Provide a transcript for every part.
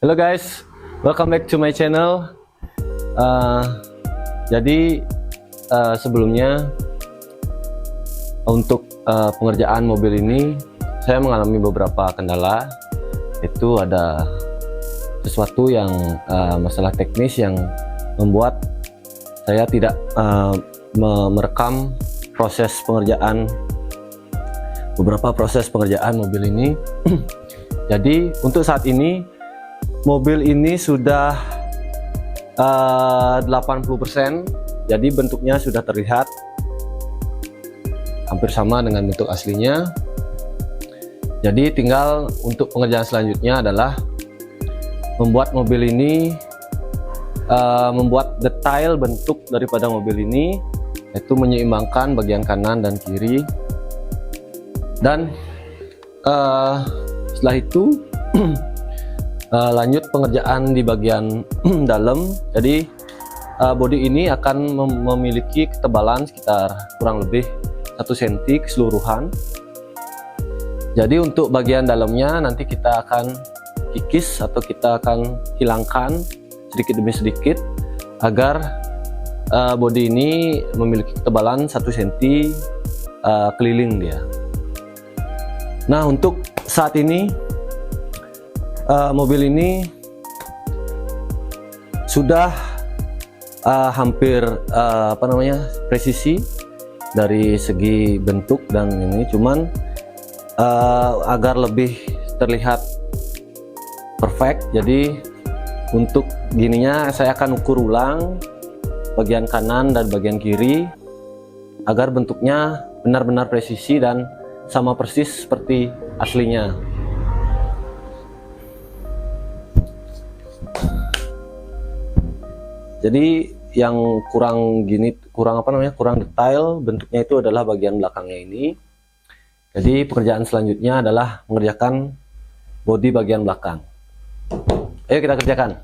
Halo guys, welcome back to my channel. Sebelumnya untuk pengerjaan mobil ini saya mengalami beberapa kendala. Itu ada sesuatu yang masalah teknis yang membuat saya tidak merekam beberapa proses pengerjaan mobil ini. Jadi untuk saat ini mobil ini sudah 80%, jadi bentuknya sudah terlihat hampir sama dengan bentuk aslinya. Jadi tinggal untuk pengerjaan selanjutnya adalah membuat mobil ini, membuat detail bentuk daripada mobil ini, yaitu menyeimbangkan bagian kanan dan kiri. Dan setelah itu lanjut pengerjaan di bagian dalam. Jadi bodi ini akan memiliki ketebalan sekitar kurang lebih 1 cm keseluruhan. Jadi untuk bagian dalamnya nanti kita akan kikis atau kita akan hilangkan sedikit demi sedikit agar bodi ini memiliki ketebalan 1 cm keliling dia. Nah, untuk saat ini mobil ini sudah hampir presisi dari segi bentuk dan ini, cuman agar lebih terlihat perfect. Jadi untuk gininya saya akan ukur ulang bagian kanan dan bagian kiri agar bentuknya benar-benar presisi dan sama persis seperti aslinya. Jadi yang kurang detail bentuknya itu adalah bagian belakangnya ini. Jadi pekerjaan selanjutnya adalah mengerjakan bodi bagian belakang. Ayo kita kerjakan.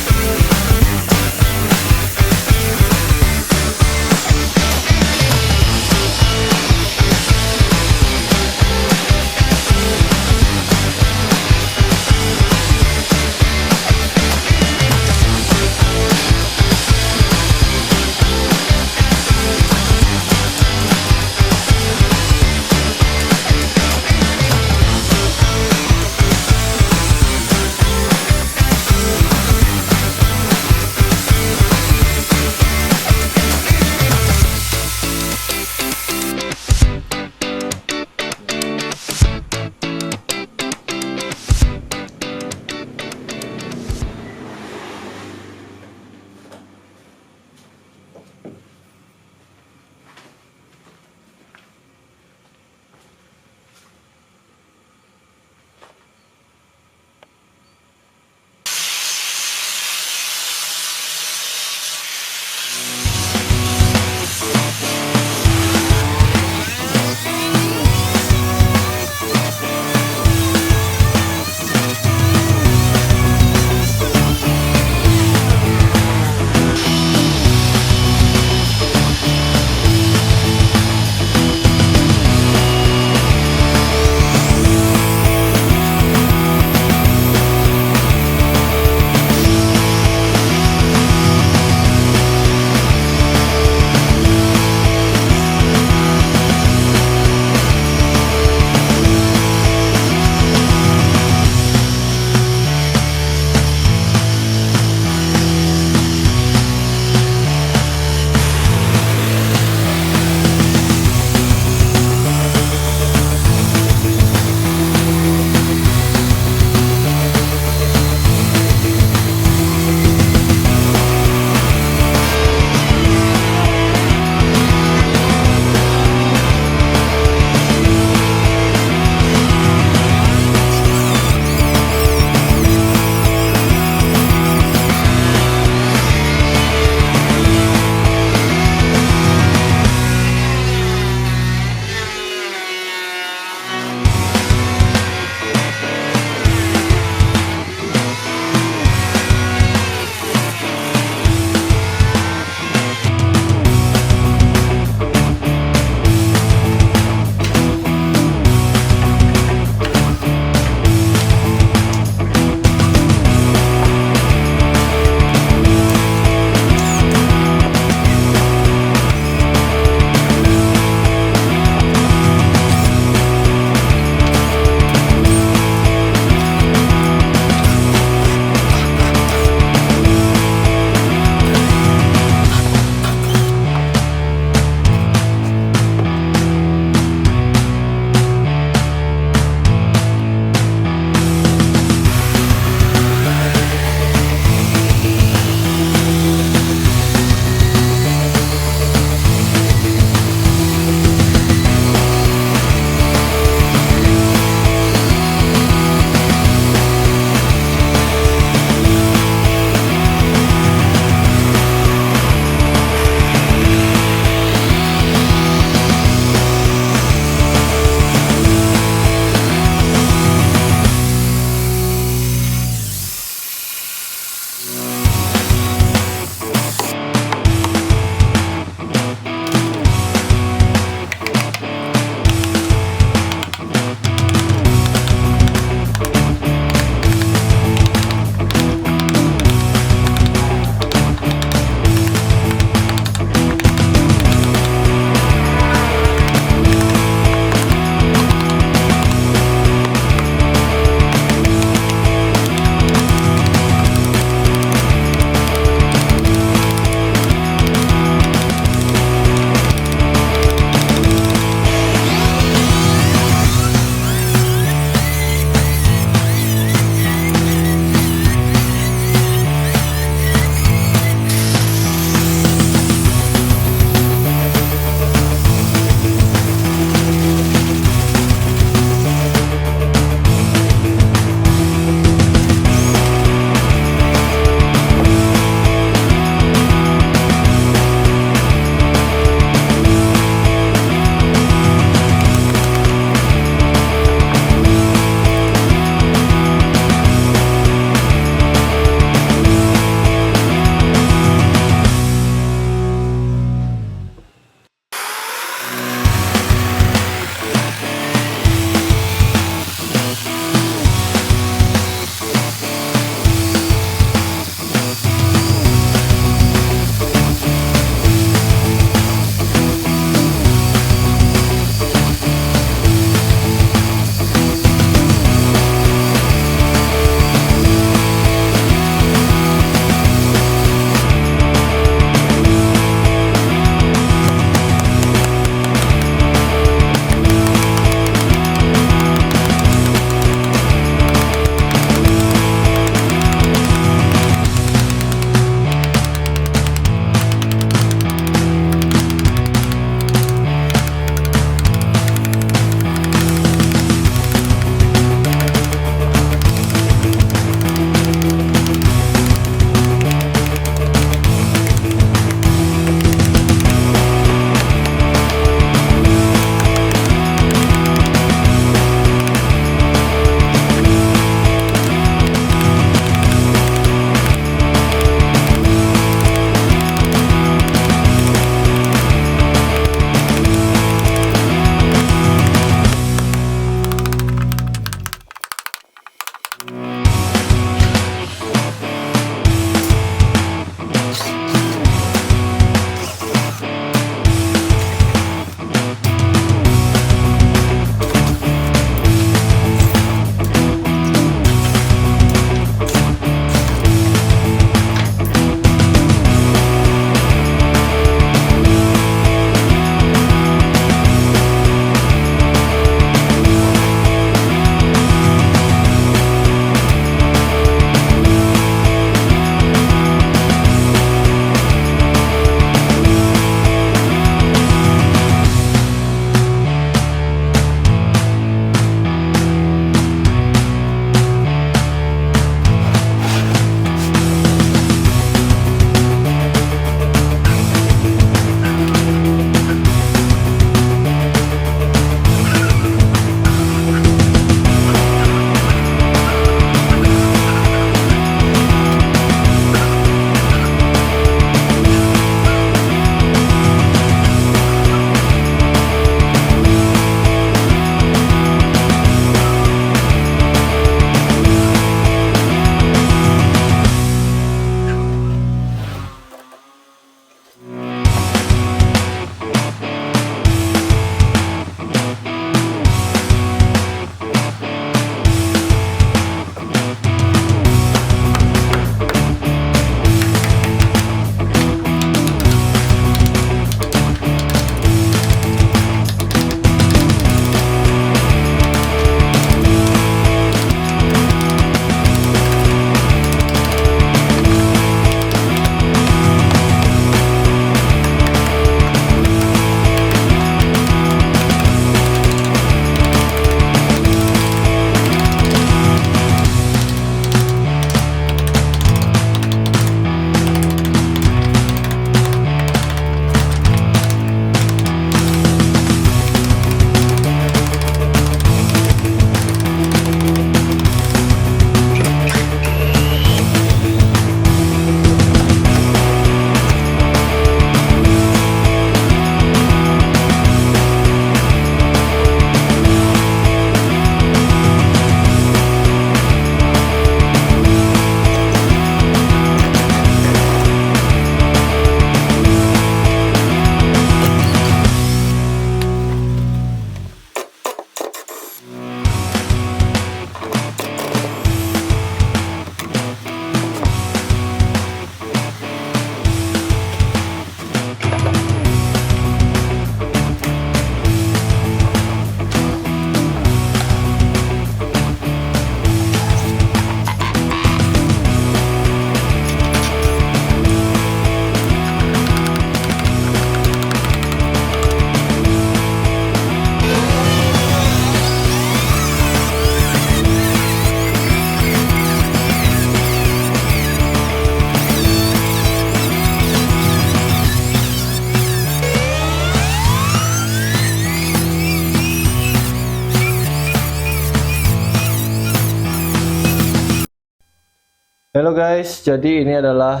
Halo guys, jadi ini adalah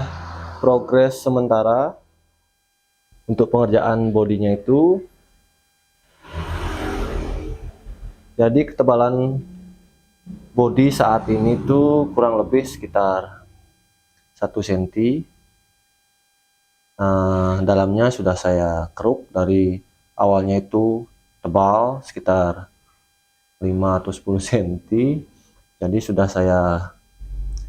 progres sementara untuk pengerjaan bodinya itu. Jadi ketebalan bodi saat ini tuh kurang lebih sekitar 1 cm. Dalamnya sudah saya keruk, dari awalnya itu tebal sekitar 5 atau 10 cm. Jadi sudah saya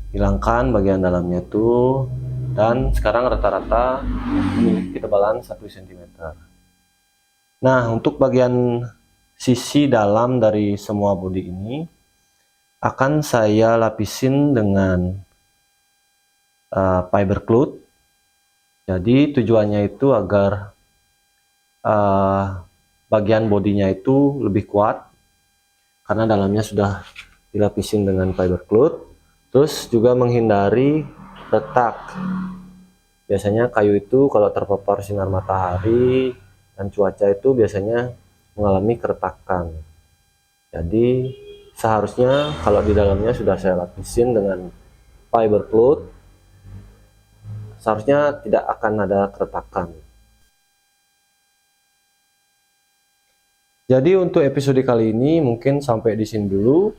hilangkan bagian dalamnya itu, dan sekarang rata-rata memiliki ketebalan 1 cm. Nah, untuk bagian sisi dalam dari semua bodi ini akan saya lapisin dengan fiber cloth. Jadi tujuannya itu agar bagian bodinya itu lebih kuat, karena dalamnya sudah dilapisin dengan fiber cloth. Terus juga menghindari retak. Biasanya kayu itu kalau terpapar sinar matahari dan cuaca itu biasanya mengalami keretakan. Jadi seharusnya kalau di dalamnya sudah saya lapisin dengan fiber cloth, seharusnya tidak akan ada keretakan. Jadi untuk episode kali ini mungkin sampai di sini dulu.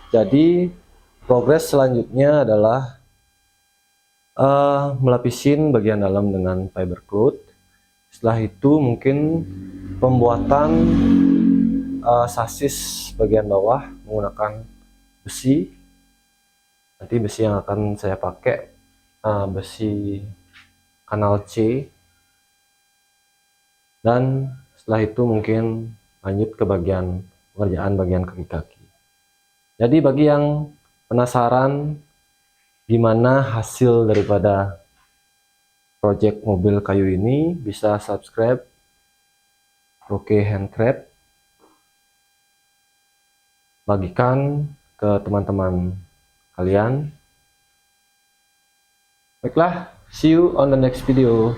Jadi progres selanjutnya adalah melapisin bagian dalam dengan fiber cloth. Setelah itu mungkin pembuatan sasis bagian bawah menggunakan besi. Nanti besi yang akan saya pakai besi kanal C. Dan setelah itu mungkin lanjut ke bagian pengerjaan bagian kaki-kaki. Jadi bagi yang penasaran gimana hasil daripada project mobil kayu ini, bisa subscribe Rocke Handcraft, bagikan ke teman-teman kalian. Baiklah, see you on the next video.